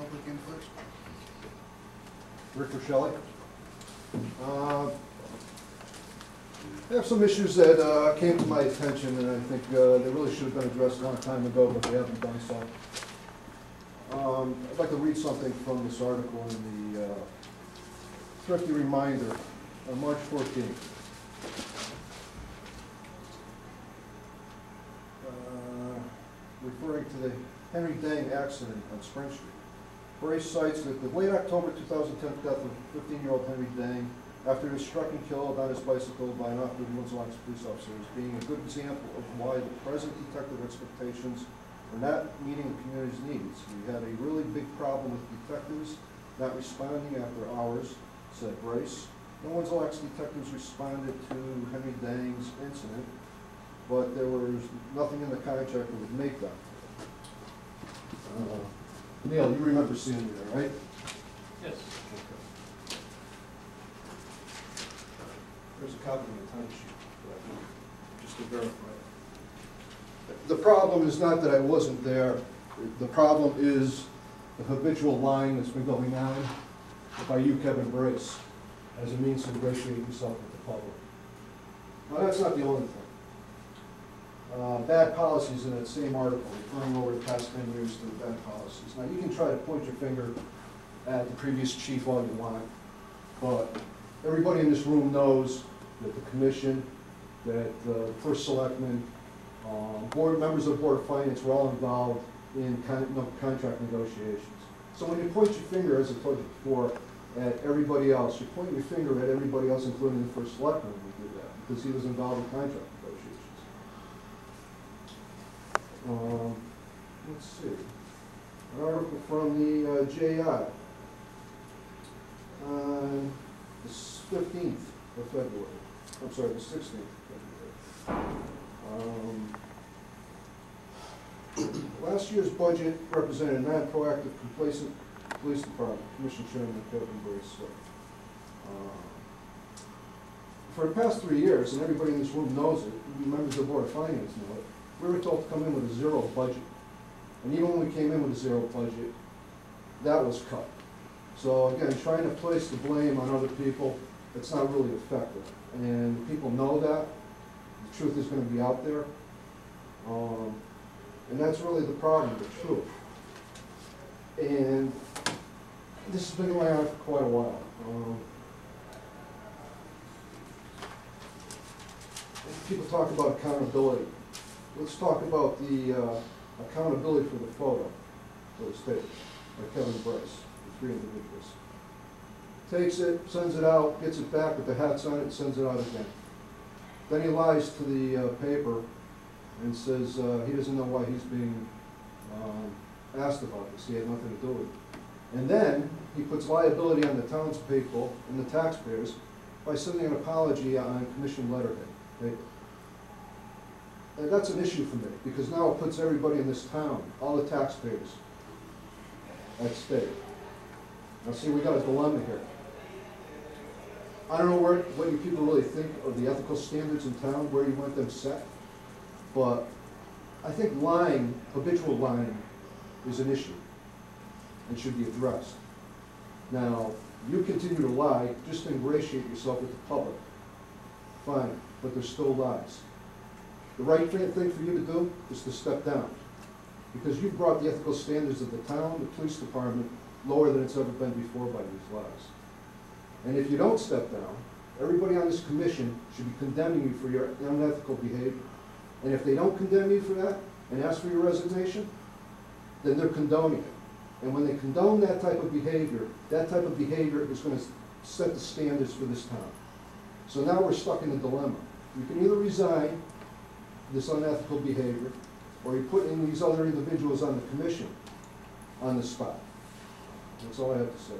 public input. Rick Rochelle. I have some issues that came to my attention, and I think they really should have been addressed a long time ago, but they haven't done so. I'd like to read something from this article in the Thrifty Reminder on March 14th. Referring to the Henry Dang accident on Spring Street. Brace cites that the late October 2010 death of 15-year-old Henry Dang after he was struck and killed on his bicycle by an off-duty Windsor police officer as being a good example of why the present detective expectations are not meeting the community's needs. We had a really big problem with detectives not responding after hours, said Brace. No one's detectives responded to Henry Dang's incident, but there was nothing in the contract that would make them. Neil, you remember seeing me there, right? Yes. Okay. There's a copy of the time sheet, just to verify. The problem is not that I wasn't there. The problem is the habitual lying that's been going on by you, Kevin Brace, as a means to ingratiate yourself with the public. Now, that's not the only thing. Bad policies in that same article, referring over the past 10 years to the bad policies. Now, you can try to point your finger at the previous chief all you want, but everybody in this room knows that the commission, that the first selectman, board members of the Board of Finance were all involved in contract negotiations. So when you point your finger, as I told you before, at everybody else, you're pointing your finger at everybody else, including the first selectman who did that, because he was involved in contract negotiations. Let's see. An article from the JI on the 15th of February. I'm sorry, the 16th of February. Last year's budget represented a non-proactive, complacent police department, Commission Chairman Kevin Brace. For the past 3 years, and everybody in this room knows it, members of the Board of Finance know it, we were told to come in with a zero budget. And even when we came in with a zero budget, that was cut. So again, trying to place the blame on other people, it's not really effective. And people know that. The truth is going to be out there. And that's really the problem, the truth. And this has been going on for quite a while. People talk about accountability. Let's talk about the accountability for the photo that was taken by Kevin Brace, the three individuals. Takes it, sends it out, gets it back with the hats on it, and sends it out again. Then he lies to the paper and says he doesn't know why he's being asked about this. He had nothing to do with it. And then he puts liability on the townspeople and the taxpayers by sending an apology on commission letterhead. Okay? And that's an issue for me, because now it puts everybody in this town, all the taxpayers, at stake. Now see, we got a dilemma here. I don't know what you people really think of the ethical standards in town, where you want them set, but I think lying, habitual lying, is an issue and should be addressed. Now, you continue to lie just to ingratiate yourself with the public. Fine, but there's still lies. The right thing for you to do is to step down, because you've brought the ethical standards of the town, the police department, lower than it's ever been before by these lies. And if you don't step down, everybody on this commission should be condemning you for your unethical behavior. And if they don't condemn you for that and ask for your resignation, then they're condoning it. And when they condone that type of behavior is going to set the standards for this town. So now we're stuck in a dilemma. You can either resign this unethical behavior, or you put in these other individuals on the commission on the spot. That's all I have to say.